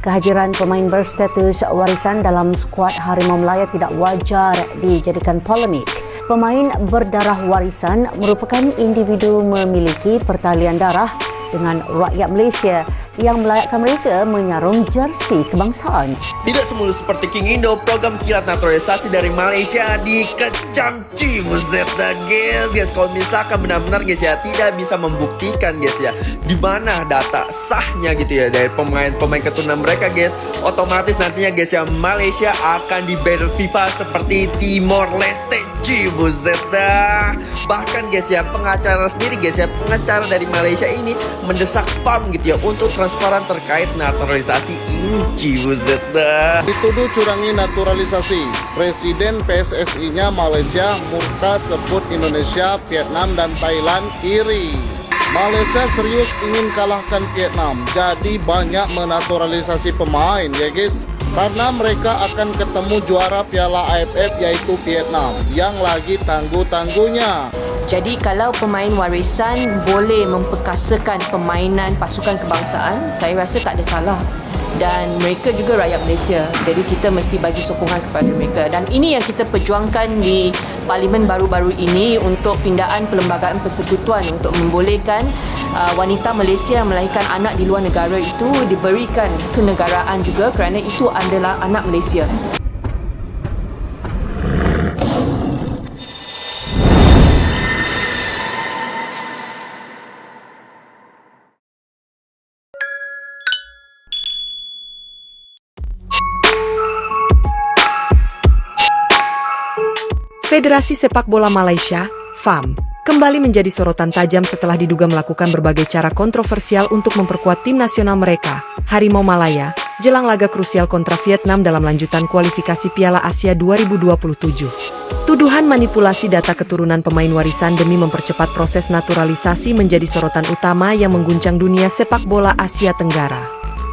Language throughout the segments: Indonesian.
Kehadiran pemain berstatus warisan dalam skuad Harimau Melaya tidak wajar dijadikan polemik. Pemain berdarah warisan merupakan individu memiliki pertalian darah dengan rakyat Malaysia yang melayakkan mereka menyarum jersey kebangsaan. Tidak semulus seperti King Indo, program kilat naturalisasi dari Malaysia dikecam buset dah guys. Kalau misalkan benar-benar guys ya tidak bisa membuktikan guys ya di mana data sahnya gitu ya dari pemain-pemain keturunan mereka guys, otomatis nantinya guys ya Malaysia akan di-ban FIFA seperti Timor Leste. Buset dah. Bahkan guys ya pengacara sendiri guys ya, pengacara dari Malaysia ini mendesak FAM gitu ya untuk transparan terkait naturalisasi ini. Buset dah. Dituduh curangi naturalisasi. Presiden PSSI-nya Malaysia murka sebut Indonesia, Vietnam dan Thailand iri. Malaysia serius ingin kalahkan Vietnam, jadi banyak menaturalisasi pemain ya guys. Karena mereka akan ketemu juara Piala AFF yaitu Vietnam yang lagi tangguh-tangguhnya. Jadi kalau pemain warisan boleh memperkasakan permainan pasukan kebangsaan, saya rasa tak ada salah. Dan mereka juga rakyat Malaysia. Jadi kita mesti bagi sokongan kepada mereka. Dan ini yang kita perjuangkan di parlimen baru-baru ini untuk pindaan perlembagaan persekutuan untuk membolehkan wanita Malaysia yang melahirkan anak di luar negara itu diberikan kenegaraan juga kerana itu adalah anak Malaysia. Federasi Sepak Bola Malaysia, FAM, kembali menjadi sorotan tajam setelah diduga melakukan berbagai cara kontroversial untuk memperkuat tim nasional mereka, Harimau Malaya, jelang laga krusial kontra Vietnam dalam lanjutan kualifikasi Piala Asia 2027. Tuduhan manipulasi data keturunan pemain warisan demi mempercepat proses naturalisasi menjadi sorotan utama yang mengguncang dunia sepak bola Asia Tenggara.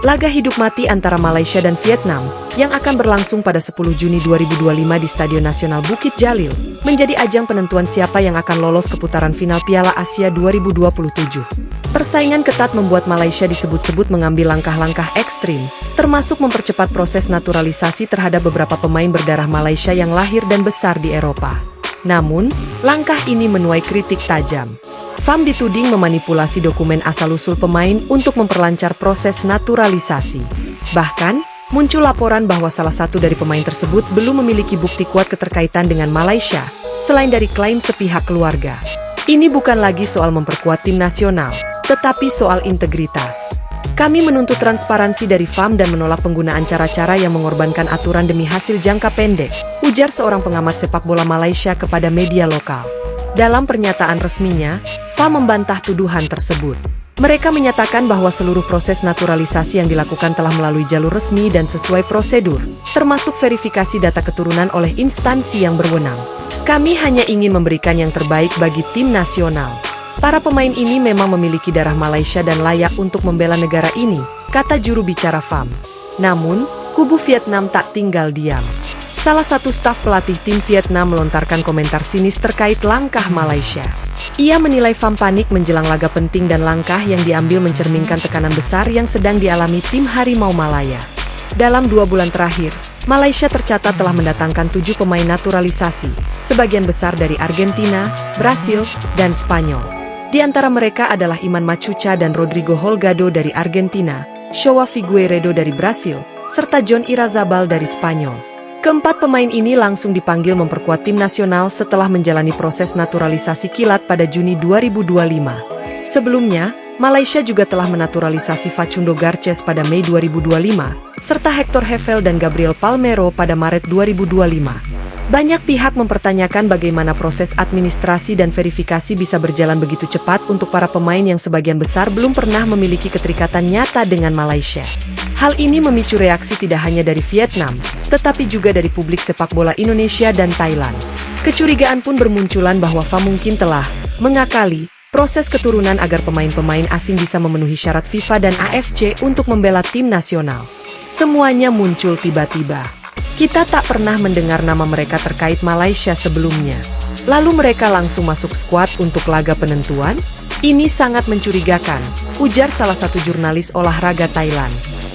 Laga hidup mati antara Malaysia dan Vietnam, yang akan berlangsung pada 10 Juni 2025 di Stadion Nasional Bukit Jalil, menjadi ajang penentuan siapa yang akan lolos ke putaran final Piala Asia 2027. Persaingan ketat membuat Malaysia disebut-sebut mengambil langkah-langkah ekstrim, termasuk mempercepat proses naturalisasi terhadap beberapa pemain berdarah Malaysia yang lahir dan besar di Eropa. Namun, langkah ini menuai kritik tajam. FAM dituding memanipulasi dokumen asal-usul pemain untuk memperlancar proses naturalisasi. Bahkan, muncul laporan bahwa salah satu dari pemain tersebut belum memiliki bukti kuat keterkaitan dengan Malaysia, selain dari klaim sepihak keluarga. Ini bukan lagi soal memperkuat tim nasional, tetapi soal integritas. Kami menuntut transparansi dari FAM dan menolak penggunaan cara-cara yang mengorbankan aturan demi hasil jangka pendek, ujar seorang pengamat sepak bola Malaysia kepada media lokal. Dalam pernyataan resminya, FAM membantah tuduhan tersebut. Mereka menyatakan bahwa seluruh proses naturalisasi yang dilakukan telah melalui jalur resmi dan sesuai prosedur, termasuk verifikasi data keturunan oleh instansi yang berwenang. Kami hanya ingin memberikan yang terbaik bagi tim nasional. Para pemain ini memang memiliki darah Malaysia dan layak untuk membela negara ini, kata juru bicara FAM. Namun, kubu Vietnam tak tinggal diam. Salah satu staf pelatih tim Vietnam melontarkan komentar sinis terkait langkah Malaysia. Ia menilai FAM panik menjelang laga penting dan langkah yang diambil mencerminkan tekanan besar yang sedang dialami tim Harimau Malaya. Dalam 2 bulan terakhir, Malaysia tercatat telah mendatangkan 7 pemain naturalisasi, sebagian besar dari Argentina, Brasil, dan Spanyol. Di antara mereka adalah Iman Machuca dan Rodrigo Holgado dari Argentina, Joao Figueiredo dari Brasil, serta John Irazabal dari Spanyol. Keempat pemain ini langsung dipanggil memperkuat tim nasional setelah menjalani proses naturalisasi kilat pada Juni 2025. Sebelumnya, Malaysia juga telah menaturalisasi Facundo Garces pada Mei 2025, serta Hector Hevel dan Gabriel Palmero pada Maret 2025. Banyak pihak mempertanyakan bagaimana proses administrasi dan verifikasi bisa berjalan begitu cepat untuk para pemain yang sebagian besar belum pernah memiliki keterikatan nyata dengan Malaysia. Hal ini memicu reaksi tidak hanya dari Vietnam, tetapi juga dari publik sepak bola Indonesia dan Thailand. Kecurigaan pun bermunculan bahwa FAM mungkin telah mengakali proses keturunan agar pemain-pemain asing bisa memenuhi syarat FIFA dan AFC untuk membela tim nasional. Semuanya muncul tiba-tiba. Kita tak pernah mendengar nama mereka terkait Malaysia sebelumnya. Lalu mereka langsung masuk skuad untuk laga penentuan? Ini sangat mencurigakan, ujar salah satu jurnalis olahraga Thailand.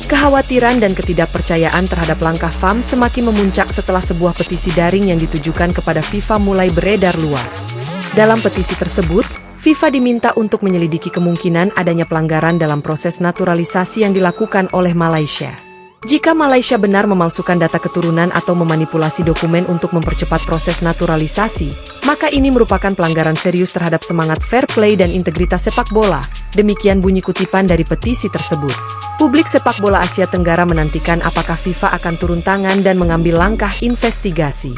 Kekhawatiran dan ketidakpercayaan terhadap langkah FAM semakin memuncak setelah sebuah petisi daring yang ditujukan kepada FIFA mulai beredar luas. Dalam petisi tersebut, FIFA diminta untuk menyelidiki kemungkinan adanya pelanggaran dalam proses naturalisasi yang dilakukan oleh Malaysia. Jika Malaysia benar memalsukan data keturunan atau memanipulasi dokumen untuk mempercepat proses naturalisasi, maka ini merupakan pelanggaran serius terhadap semangat fair play dan integritas sepak bola. Demikian bunyi kutipan dari petisi tersebut. Publik sepak bola Asia Tenggara menantikan apakah FIFA akan turun tangan dan mengambil langkah investigasi.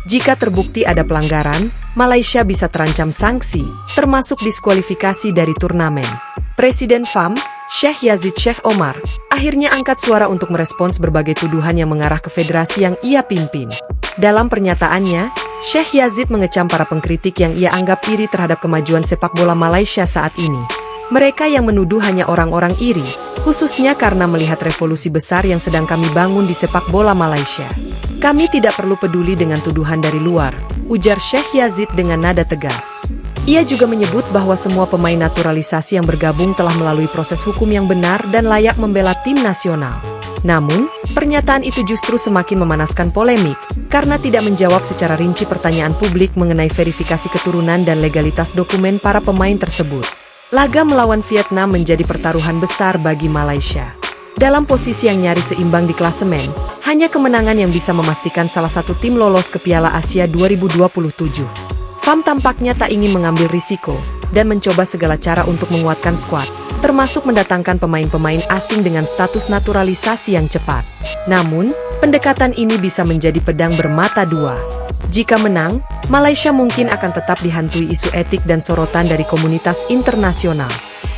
Jika terbukti ada pelanggaran, Malaysia bisa terancam sanksi, termasuk diskualifikasi dari turnamen. Presiden FAM, Sheikh Yazid Sheikh Omar, akhirnya angkat suara untuk merespons berbagai tuduhan yang mengarah ke federasi yang ia pimpin. Dalam pernyataannya, Sheikh Yazid mengecam para pengkritik yang ia anggap iri terhadap kemajuan sepak bola Malaysia saat ini. Mereka yang menuduh hanya orang-orang iri, khususnya karena melihat revolusi besar yang sedang kami bangun di sepak bola Malaysia. Kami tidak perlu peduli dengan tuduhan dari luar, ujar Sheikh Yazid dengan nada tegas. Ia juga menyebut bahwa semua pemain naturalisasi yang bergabung telah melalui proses hukum yang benar dan layak membela tim nasional. Namun, pernyataan itu justru semakin memanaskan polemik, karena tidak menjawab secara rinci pertanyaan publik mengenai verifikasi keturunan dan legalitas dokumen para pemain tersebut. Laga melawan Vietnam menjadi pertaruhan besar bagi Malaysia. Dalam posisi yang nyaris seimbang di klasemen, hanya kemenangan yang bisa memastikan salah satu tim lolos ke Piala Asia 2027. FAM tampaknya tak ingin mengambil risiko, dan mencoba segala cara untuk menguatkan skuad, termasuk mendatangkan pemain-pemain asing dengan status naturalisasi yang cepat. Namun, pendekatan ini bisa menjadi pedang bermata dua. Jika menang, Malaysia mungkin akan tetap dihantui isu etik dan sorotan dari komunitas internasional.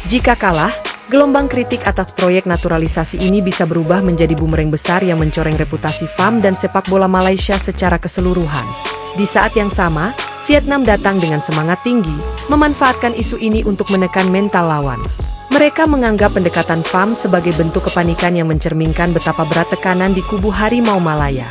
Jika kalah, gelombang kritik atas proyek naturalisasi ini bisa berubah menjadi bumerang besar yang mencoreng reputasi FAM dan sepak bola Malaysia secara keseluruhan. Di saat yang sama, Vietnam datang dengan semangat tinggi, memanfaatkan isu ini untuk menekan mental lawan. Mereka menganggap pendekatan FAM sebagai bentuk kepanikan yang mencerminkan betapa berat tekanan di kubu Harimau Malaya.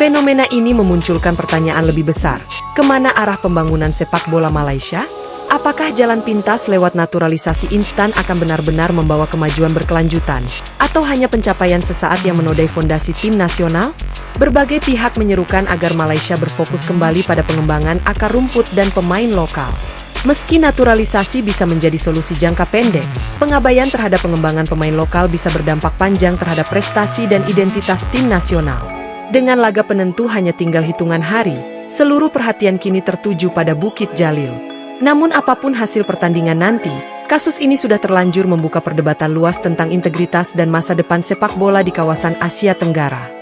Fenomena ini memunculkan pertanyaan lebih besar, kemana arah pembangunan sepak bola Malaysia? Apakah jalan pintas lewat naturalisasi instan akan benar-benar membawa kemajuan berkelanjutan, atau hanya pencapaian sesaat yang menodai fondasi tim nasional? Berbagai pihak menyerukan agar Malaysia berfokus kembali pada pengembangan akar rumput dan pemain lokal. Meski naturalisasi bisa menjadi solusi jangka pendek, pengabaian terhadap pengembangan pemain lokal bisa berdampak panjang terhadap prestasi dan identitas tim nasional. Dengan laga penentu hanya tinggal hitungan hari, seluruh perhatian kini tertuju pada Bukit Jalil. Namun apapun hasil pertandingan nanti, kasus ini sudah terlanjur membuka perdebatan luas tentang integritas dan masa depan sepak bola di kawasan Asia Tenggara.